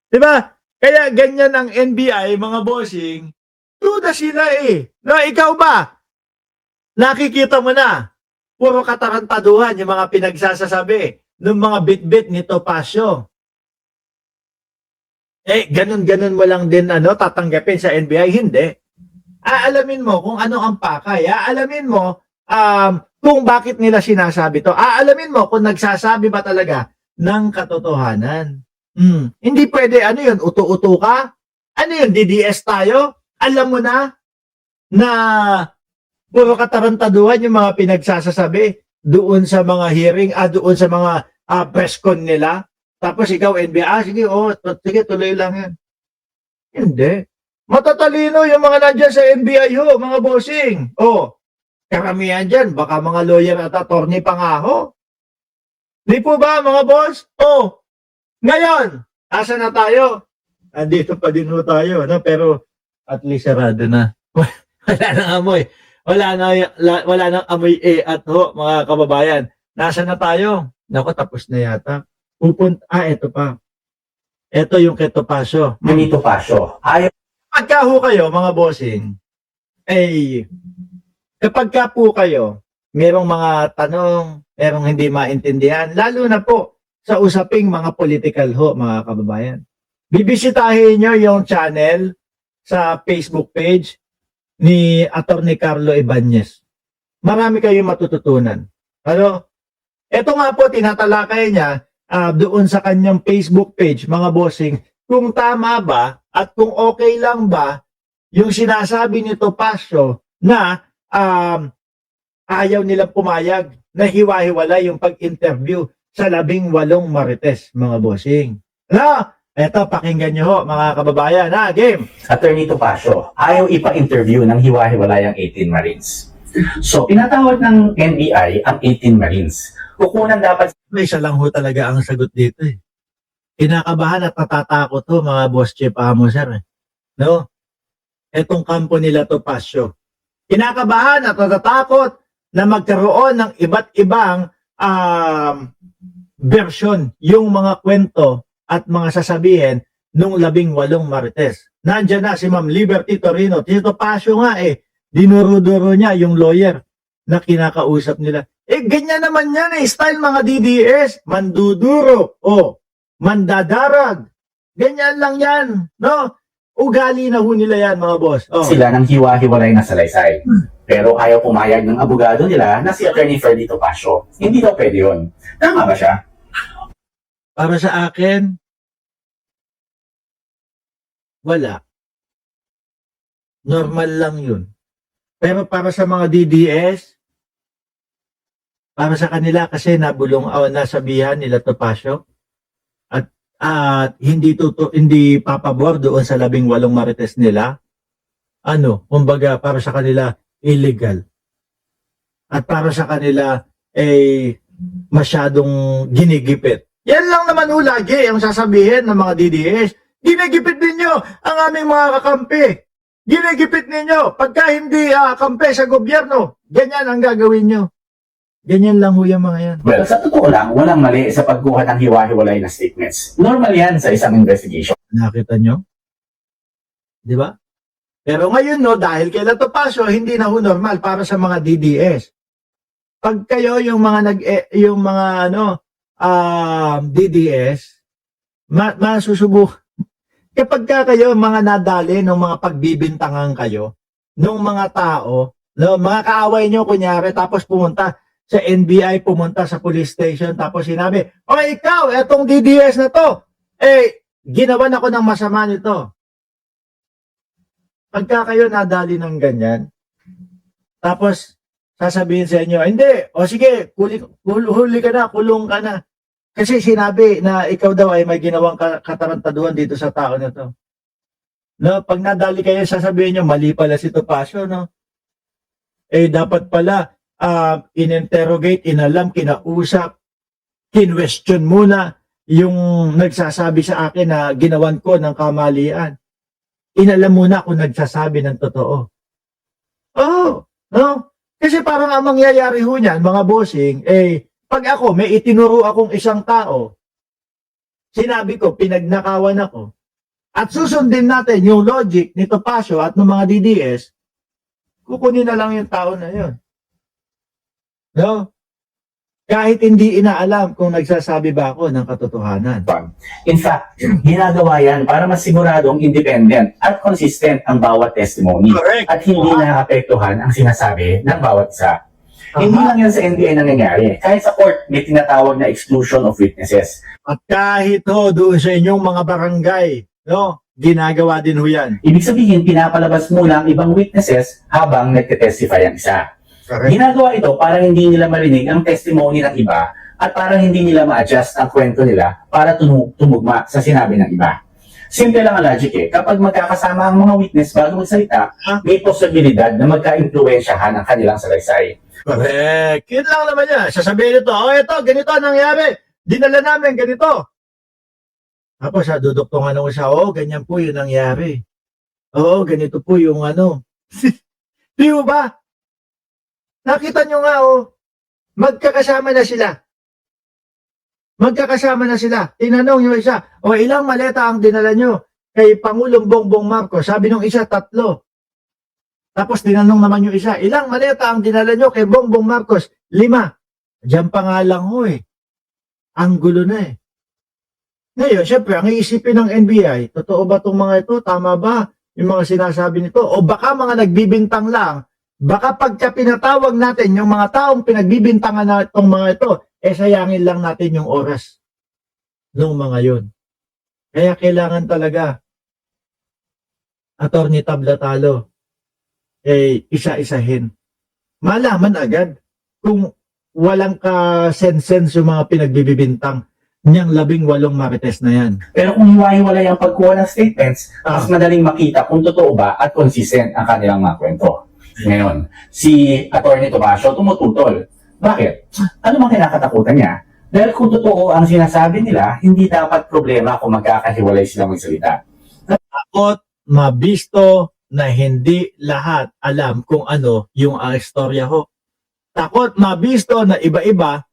Di ba? Kaya ganyan ang NBI, mga bossing, duda sila eh. No, ikaw ba? Nakikita mo na, puro katarantaduhan yung mga pinagsasasabi ng mga bit-bit ni Topacio. Ganun-ganun mo lang din tatanggapin sa NBI? Hindi. Aalamin mo kung ano ang pakay. Aalamin mo kung bakit nila sinasabi to. Aalamin mo kung nagsasabi ba talaga ng katotohanan. Hindi pwede, uto-uto ka? Ano yun, DDS tayo? Alam mo na puro katarantaduhan yung mga pinagsasasabi doon sa mga hearing, doon sa mga press con nila. Tapos ikaw, NBI, sige, tuloy lang yan. Hindi. Matatalino yung mga nandyan sa NBI mga bossing. Karamihan dyan, baka mga lawyer at attorney pa nga ho. Di po ba, mga boss? Ngayon, asa na tayo? Andito pa din ho tayo, pero at least sarado na. Wala nang amoy. Wala nang amoy at ho, mga kababayan. Nasa na tayo? Naku, tapos na yata. Ito pa. Ito yung kay Topacio. Ni Topacio. Pagka ho kayo, mga bossing, kapag ka po kayo, merong mga tanong, merong hindi maintindihan, lalo na po sa usaping mga political ho, mga kababayan. Bibisitahin nyo yung channel sa Facebook page ni Attorney Carlo Ibanez. Marami kayong matututunan. Ito nga po, tinatalakay niya doon sa kanyang Facebook page, mga bossing, kung tama ba at kung okay lang ba yung sinasabi ni Topacio na ayaw nilang pumayag na hiwa-hiwala yung pag-interview sa 18 marites, mga bossing. Eto, pakinggan nyo ho, mga kababayan. Game! Attorney Topacio, ayaw ipa-interview ng hiwa-hiwalayang 18 Marines. So, pinatawag ng NBI ang 18 Marines. Kukunan dapat... May isa lang ho talaga ang sagot dito eh. Kinakabahan at natatakot ho, mga boss Chief Amo, sir. Etong kampo nila Topacio. Kinakabahan at natatakot na magkaroon ng iba't ibang version, yung mga kwento at mga sasabihin nung 18 marites. Nandiyan na si Ma'am Liberty Torino. Si Topacio nga dinuro-duro niya yung lawyer na kinakausap nila. Ganyan naman yan style mga DDS. Manduduro, mandadarag. Ganyan lang yan, Ugali na ho nila yan, mga boss. Sila ng hiwa-hiwalay na salaysay. Pero ayaw pumayag ng abogado nila na si Attorney Ferdy Topacio. Hindi daw pwede yun. Tama ba siya? Para sa akin, wala. Normal lang yun. Pero para sa mga DDS, para sa kanila kasi nasabihan nila Topacio at hindi papabor doon sa 18 marites nila. Kumbaga para sa kanila illegal. At para sa kanila masyadong ginigipit. Yan lang naman lagi ang sasabihin ng mga DDS. Ginigipit ninyo ang aming mga kakampi. Ginigipit ninyo. Pagka hindi kampi sa gobyerno, ganyan ang gagawin nyo. Ganyan lang ho yung mga yan. Well, sa totoo lang, walang mali sa pagkuha ng hiwa-hiwalay na statements. Normal yan sa isang investigation. Nakita nyo? Di ba? Pero ngayon, dahil kay Topacio, hindi na ho normal para sa mga DDS. Pag kayo, yung mga DDS, masusubok. Kapag kayo mga nadali ng mga pagbibintangan kayo, ng mga tao, mga kaaway nyo, kunyari, tapos pumunta sa NBI, pumunta sa police station, tapos sinabi, ikaw, etong DDS na to, ginawan ako ng masama nito. Pagka kayo nadali ng ganyan, tapos sasabihin sa inyo, hindi, sige, huli ka na, kulong ka na. Kasi sinabi na ikaw daw ay may ginawang katarantaduhan dito sa tao na to. Pag nadali kayo, sasabihin nyo, mali pala si Topacio, dapat pala, in-interrogate, inalam, kinausap, kinwestiyon muna yung nagsasabi sa akin na ginawan ko ng kamalian. Inalam muna kung nagsasabi ng totoo. Kasi parang ang mangyayari ho niyan, mga bossing, pag ako, may itinuro akong isang tao, sinabi ko, pinagnakawan ako, at susundin natin yung logic ni Topacio at ng mga DDS, kukunin na lang yung tao na yun. No? Kahit hindi inaalam kung nagsasabi ba ako ng katotohanan. In fact, ginagawa yan para masiguradong independent at consistent ang bawat testimony Correct. at hindi naapektuhan ang sinasabi ng bawat isa. Hindi lang yan sa NBI nangyayari. Kahit sa court, may tinatawag na exclusion of witnesses. At kahit doon sa inyong mga barangay, no, ginagawa din ho yan. Ibig sabihin, pinapalabas muna ang ibang witnesses habang nagtetestify ang isa. Correct. Ginagawa ito para hindi nila marinig ang testimony ng iba at para hindi nila ma-adjust ang kwento nila para tumugma sa sinabi ng iba. Simple lang ang logic eh. Kapag magkakasama ang mga witness bago magsalita, may posibilidad na magka-impluensyahan ang kanilang salaysay. Correct. Yun lang naman yan. Sasabihin nito, ito, ganito ang nangyari. Dinala namin, ganito. Tapos, duduktungan ako siya, ganyan po yung nangyari. Oo, ganito po yung ano. Di mo ba? Nakita nyo nga, magkakasama na sila. Magkakasama na sila. Tinanong yung isa, ilang maleta ang dinala nyo kay Pangulong Bongbong Marcos? Sabi nung isa, 3. Tapos tinanong naman yung isa, ilang maleta ang dinala nyo kay Bongbong Marcos? 5. Diyan pa nga lang ang gulo na eh. Ngayon, syempre, ang iisipin ng NBI, totoo ba itong mga ito? Tama ba yung mga sinasabi nito? O baka mga nagbibintang lang, baka pagka pinatawag natin yung mga taong pinagbibintangan na itong mga ito, sayangin lang natin yung oras ng mga yun. Kaya kailangan talaga, Attorney Tablatalo, isa-isahin. Malaman agad kung walang ka-sense yung mga pinagbibintang niyang 18 marites na yan. Pero kung hiwa-hiwalay ang pagkuha ng statements, mas madaling makita kung totoo ba at consistent ang kanilang mga kwento. Ngayon, si Atty. Topacio tumututol. Bakit? Ano bang kinakatakutan niya? Dahil kung totoo ang sinasabi nila, hindi dapat problema kung magkakahiwalay silang magsalita. Takot, mabisto na hindi lahat alam kung ano yung istorya ho. Takot, mabisto na iba-iba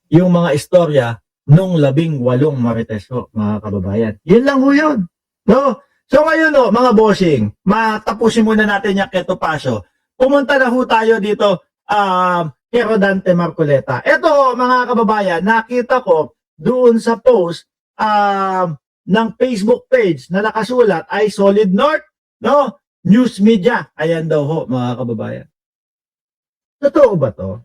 yung mga istorya nung 18 marites ho, mga kababayan. Yun lang ho yun. No? So ngayon mga bossing, matapusin muna natin yung kay Topacio. Pumunta na ho tayo dito kay Rodante Marcoleta. Ito mga kababayan, nakita ko doon sa post ng Facebook page na nakasulat ay Solid North, no? News Media. Ayan daw ho mga kababayan. Totoo ba to?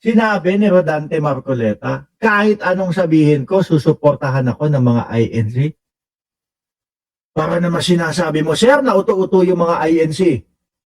Sinabi ni Rodante Marcoleta, kahit anong sabihin ko, susuportahan ako ng mga INC. Para naman sinasabi mo, sir, nauto-uto yung mga INC.